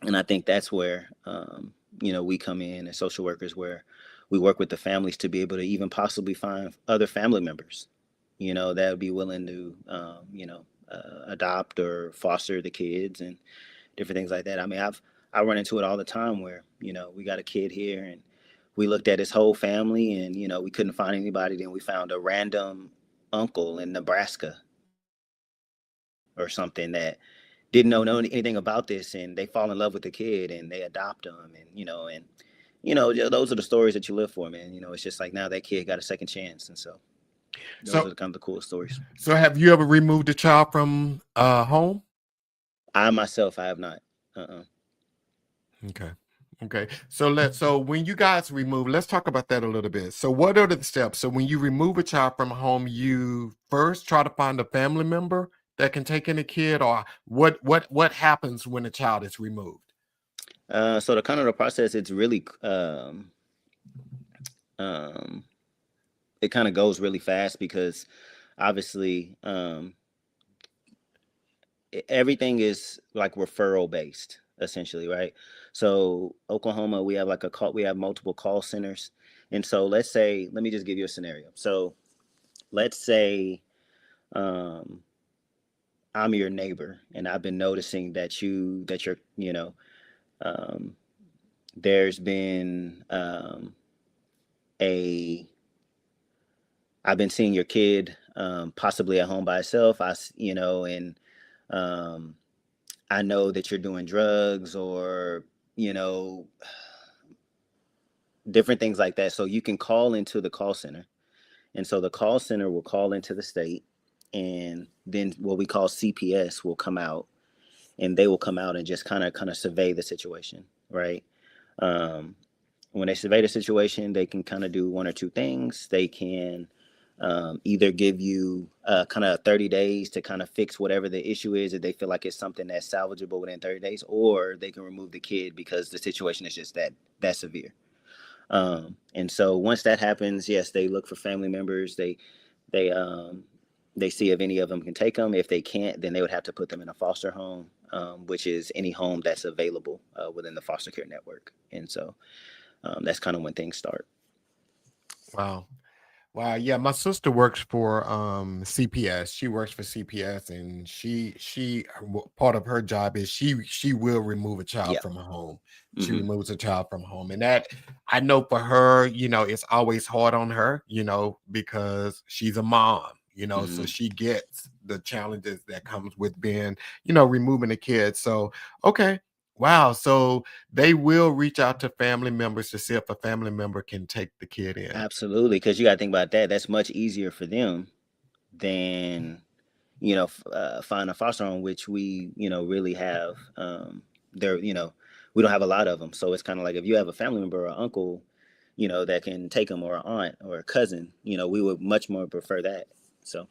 and I think that's where we come in as social workers, where we work with the families to be able to even possibly find other family members, that would be willing to adopt or foster the kids and different things like that. I mean, I run into it all the time where, we got a kid here, and we looked at his whole family, and we couldn't find anybody. Then we found a random uncle in Nebraska or something that didn't know anything about this, and they fall in love with the kid and they adopt them, and those are the stories that you live for, man. It's just like now that kid got a second chance, and so those are So, the kind of the coolest stories. so have you ever removed a child from home? I myself, I have not. Okay. Okay. So when you guys remove, let's talk about that a little bit. So what are the steps? So when you remove a child from home, you first try to find a family member that can take in a kid, or what happens when a child is removed? So the kind of the process, it's really um, it kind of goes really fast, because obviously everything is like referral based, essentially, right? So Oklahoma, we have like we have multiple call centers, and so let me just give you a scenario. So let's say um, I'm your neighbor, and I've been noticing that you're um, there's been a I've been seeing your kid possibly at home by itself. And um, I know that you're doing drugs, or you know different things like that. So you can call into the call center, and so the call center will call into the state, and then what we call CPS will come out, and they will come out and just kind of survey the situation, right? Um, when they survey the situation, they can kind of do one or two things. They can either give you kind of 30 days to kind of fix whatever the issue is, if they feel like it's something that's salvageable within 30 days, or they can remove the kid because the situation is just that severe. And so once that happens, yes, they look for family members. They they see if any of them can take them. If they can't, then they would have to put them in a foster home, which is any home that's available within the foster care network. And so that's kind of when things start. Wow. Wow, yeah, my sister works for CPS. She works for CPS, and part of her job is she will remove a child Yeah. from a home. She Hmm. removes a child from home, and that, I know for her, it's always hard on her, because she's a mom, so Hmm. she gets the challenges that comes with being, removing a kid. So, okay. Wow. So they will reach out to family members to see if a family member can take the kid in. Absolutely, because you got to think about that. That's much easier for them than find a foster home, which we really have. There, we don't have a lot of them, so it's kind of like if you have a family member or uncle, that can take them, or an aunt or a cousin, we would much more prefer that. So,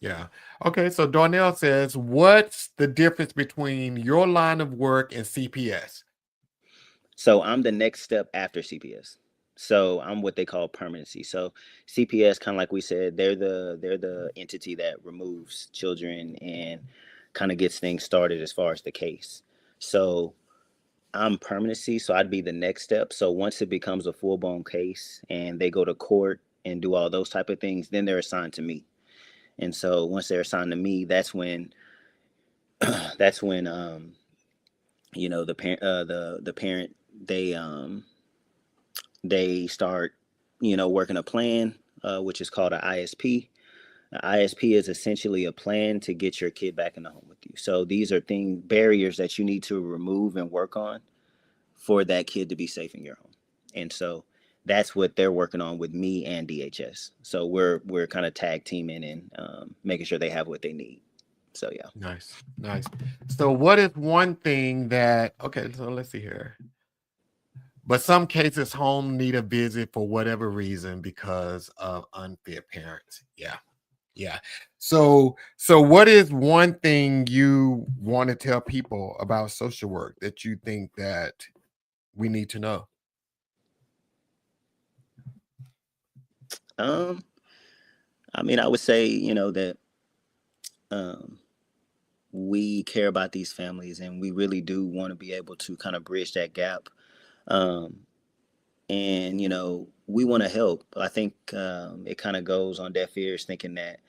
Yeah. Okay. So Darnell says, what's the difference between your line of work and CPS? so I'm the next step after CPS. So I'm what they call permanency. So CPS, kind of like we said, they're the entity that removes children and kind of gets things started as far as the case. So I'm permanency, so I'd be the next step. So once it becomes a full blown case and they go to court and do all those type of things, then they're assigned to me. And so once they're assigned to me, that's when the parent the parent they start working a plan, which is called an ISP. An ISP is essentially a plan to get your kid back in the home with you. So these are barriers that you need to remove and work on for that kid to be safe in your home. And so that's what they're working on with me and DHS. So we're kind of tag teaming and making sure they have what they need. So yeah. Nice, nice. So what is one thing that, okay, so let's see here. But some cases home need a visit for whatever reason because of unfit parents. Yeah. Yeah. So what is one thing you want to tell people about social work that you think that we need to know? Um, I mean, I would say, that um, we care about these families and we really do want to be able to kind of bridge that gap. Um, and, we want to help. I think it kind of goes on deaf ears thinking that,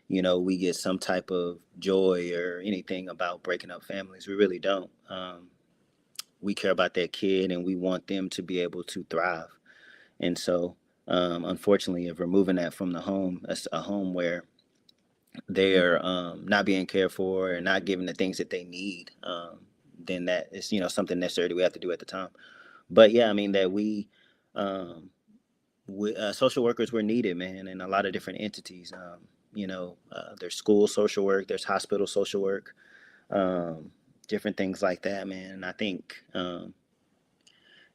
we get some type of joy or anything about breaking up families. We really don't. We care about that kid and we want them to be able to thrive. And so, unfortunately, if removing that from the home, that's a home where they're not being cared for and not given the things that they need, then that is something necessary that we have to do at the time. But yeah, I mean that um, social workers were needed, man, in a lot of different entities. There's school social work, there's hospital social work, um, different things like that, man. And I think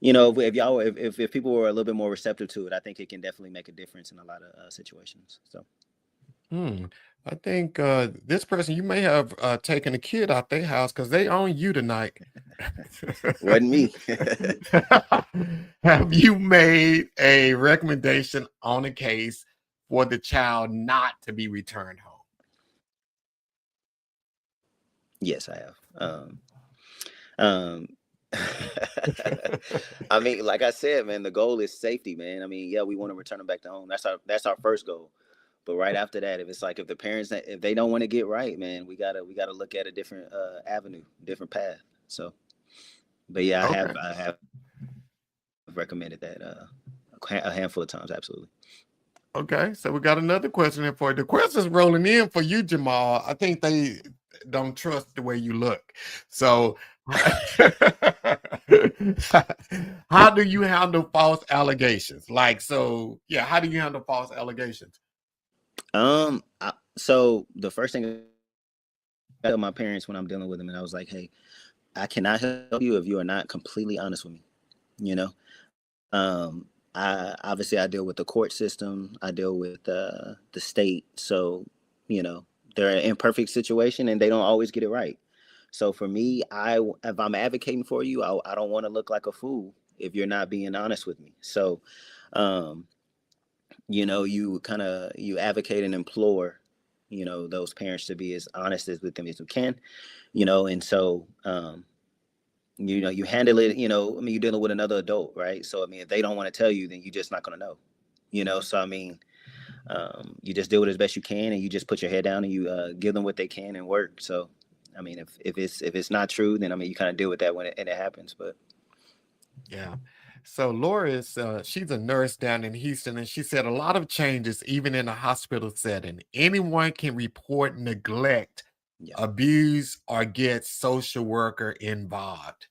if people were a little bit more receptive to it, I think it can definitely make a difference in a lot of situations. So. Hmm. I think this person, you may have taken a kid out their house because they own you tonight. Wasn't me. Have you made a recommendation on a case for the child not to be returned home? Yes, I have. Um, I mean, like I said, man, the goal is safety, man. I mean, yeah, we want to return them back to home. That's our first goal. But right after that, if it's like if the parents if they don't want to get right, man, we gotta look at a different avenue, different path. So, but yeah, Okay. I have recommended that a handful of times, absolutely. Okay, so we got another question here for you. The question's rolling in for you, Jamal. I think they don't trust the way you look. So, how do you handle false allegations? Like, so yeah, how do you handle false allegations? So the first thing I tell my parents when I'm dealing with them, and I was like, hey, I cannot help you if you are not completely honest with me. You know, I deal with the court system. I deal with the state. So they're an imperfect situation, and they don't always get it right. So for me, if I'm advocating for you, I don't want to look like a fool if you're not being honest with me. So, um, you advocate and implore, those parents to be as honest as with them as you can, and so you handle it, I mean, you're dealing with another adult, right? So I mean, if they don't want to tell you, then you're just not going to know, so I mean, you just do it as best you can and you just put your head down and you give them what they can and work. So I mean, if it's not true, then I mean, you kind of deal with that when it happens. But Yeah. So Laura is she's a nurse down in Houston, and she said a lot of changes, even in a hospital setting. Anyone can report neglect, yeah. abuse, or get social worker involved.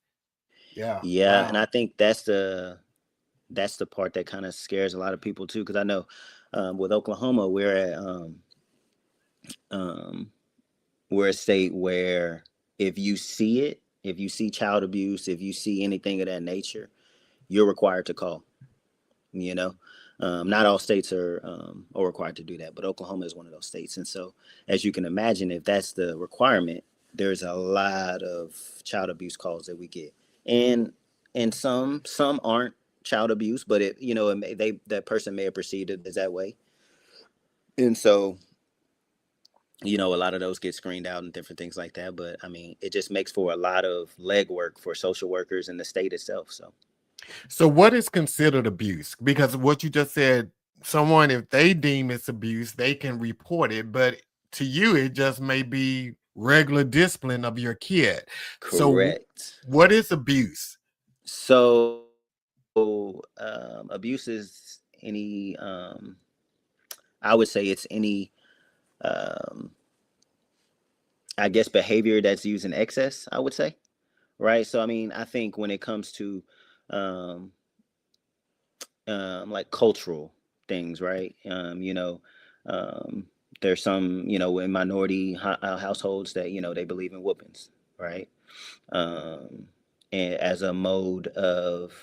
Yeah. Yeah, and Wow. I think that's the part that kind of scares a lot of people too, because I know with Oklahoma, um, we're a state where if you see child abuse, if you see anything of that nature, you're required to call. You know, not all states are required to do that, but Oklahoma is one of those states. And so, as you can imagine, if that's the requirement, there's a lot of child abuse calls that we get, and some aren't. child abuse, but that person may have perceived it as that way. And so, a lot of those get screened out and different things like that. But I mean, it just makes for a lot of legwork for social workers and the state itself. So what is considered abuse? Because what you just said, someone, if they deem it's abuse, they can report it, but to you, it just may be regular discipline of your kid. So Correct. what is abuse? So abuse is any, I would say it's any, um, I guess, behavior that's used in excess, I would say. Right. So, I mean, I think when it comes to, um, like cultural things, right? Um, there's some, in minority households that, they believe in whoopings, right? Um, and as a mode of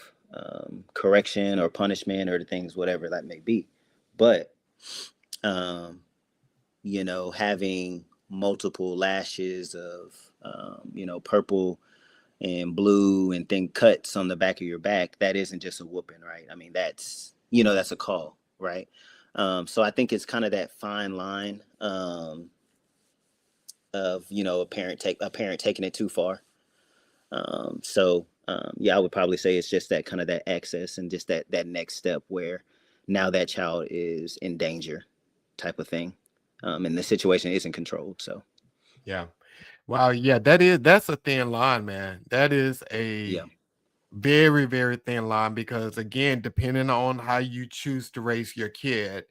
correction or punishment or the things, whatever that may be. But, um, having multiple lashes of, purple and blue and thin cuts on the back of your back, that isn't just a whooping, right? I mean, that's a call, right? So I think it's kind of that fine line of a parent taking it too far. Yeah, I would probably say it's just that kind of that access and just that next step where now that child is in danger, type of thing, and the situation isn't controlled. So Yeah. Wow. Yeah, that's a thin line, man. That is yeah, a very, very thin line because again, depending on how you choose to raise your kid,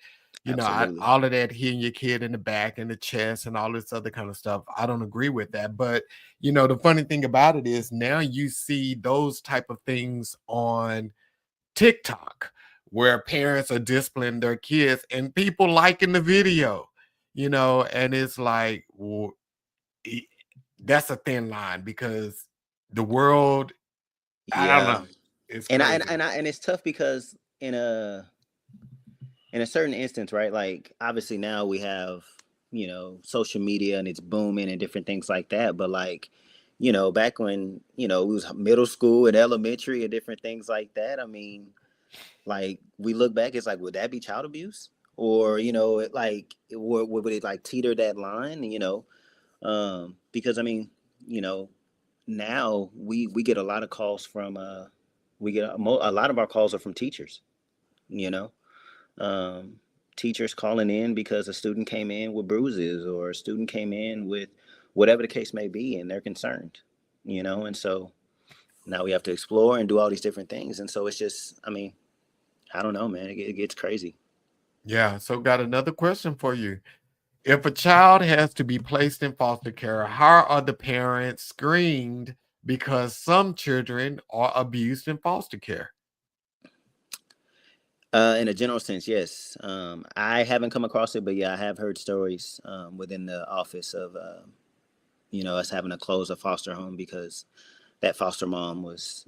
absolutely. all of that hitting your kid in the back and the chest and all this other kind of stuff, I don't agree with that. But the funny thing about it is now you see those type of things on TikTok where parents are disciplining their kids and people liking the video, and it's like, well, e- that's a thin line because the world, I don't Yeah, know, it's and I crazy. and it's tough because in a certain instance, right? Like obviously now we have, social media and it's booming and different things like that. But like, back when, it was middle school and elementary and different things like that. I mean, like we look back, it's like, would that be child abuse? Or, would it like teeter that line, because I mean, you know, now we get a lot of calls from, we get a lot of our calls are from teachers, you know, um, teachers calling in because a student came in with bruises or a student came in with whatever the case may be, and they're concerned, and so now we have to explore and do all these different things, and so it's just, I mean, I don't know, man, it gets crazy. Yeah. So, got another question for you. If a child has to be placed in foster care, how are the parents screened? Because some children are abused in foster care. In a general sense, yes. I haven't come across it, but yeah, I have heard stories within the office of, us having to close a foster home because that foster mom was,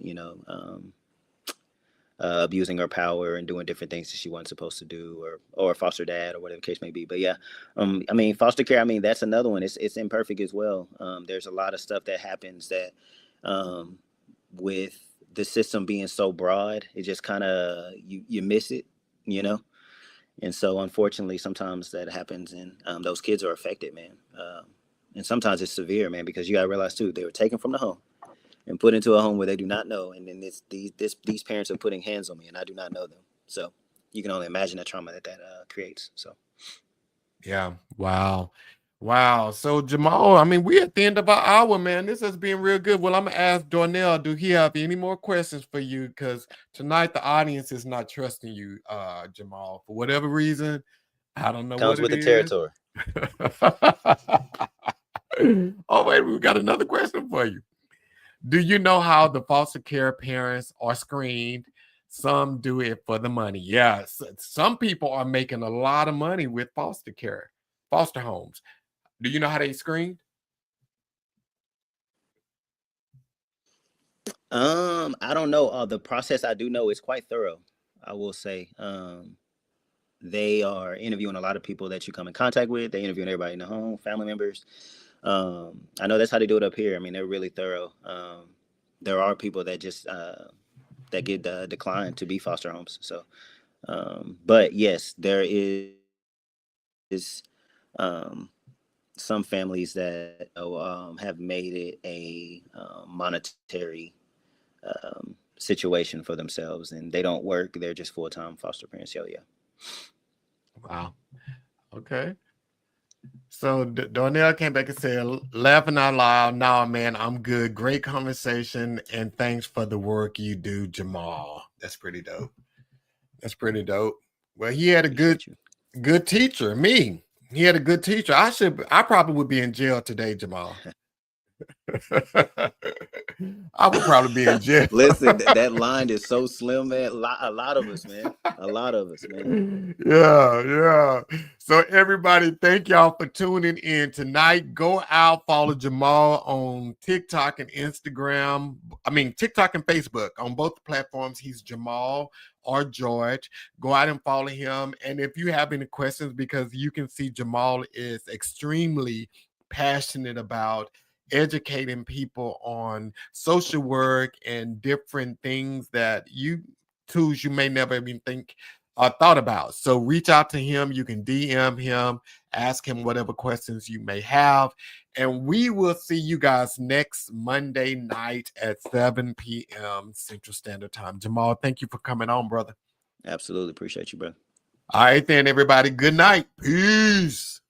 abusing her power and doing different things that she wasn't supposed to do, or foster dad or whatever the case may be. But yeah, I mean, foster care. I mean, that's another one. It's imperfect as well. There's a lot of stuff that happens that, um, with the system being so broad, it just kind of you miss it, you know. And so, unfortunately, sometimes that happens, and those kids are affected, man. And sometimes it's severe, man, because you got to realize too, they were taken from the home and put into a home where they do not know, and then these parents are putting hands on me, and I do not know them. So you can only imagine the trauma that creates. So Yeah. Wow. Wow. So, Jamal, I mean, we're at the end of our hour, man. This has been real good. Well, I'm going to ask Darnell, do he have any more questions for you? Because tonight the audience is not trusting you, Jamal, for whatever reason. I don't know what comes it with the is. territory. Oh, wait, we got another question for you. Do you know how the foster care parents are screened? Some do it for the money. Yes, some people are making a lot of money with foster care, foster homes. Do you know how they screened? I don't know. The process I do know is quite thorough. I will say. They are interviewing a lot of people that you come in contact with. They interviewing everybody in the home, family members. I know that's how they do it up here. I mean, they're really thorough. There are people that just that get declined to be foster homes. So, but yes, there is some families that have made it a monetary situation for themselves, and they don't work. They're just full-time foster parents. So yeah. Wow. Okay. So Darnell came back and said, laughing out loud, nah, man, I'm good. Great conversation. And thanks for the work you do, Jamal. That's pretty dope. That's pretty dope. Well, he had a good teacher. Me. He had a good teacher. I probably would be in jail today, Jamal. I would probably be in jail. Listen, that line is so slim, man. A lot of us, man. A lot of us, man. Yeah. So everybody, thank y'all for tuning in tonight. Go out, follow Jamal on TikTok and Instagram. TikTok and Facebook. On both platforms, he's Jamal or George. Go out and follow him. And if you have any questions, because you can see Jamal is extremely passionate about educating people on social work and different things that tools you may never even think or thought about. So reach out to him. You can DM him, ask him whatever questions you may have. And we will see you guys next Monday night at 7 p.m. Central Standard Time. Jamal, thank you for coming on, brother. Absolutely. Appreciate you, bro. All right, then, everybody. Good night. Peace.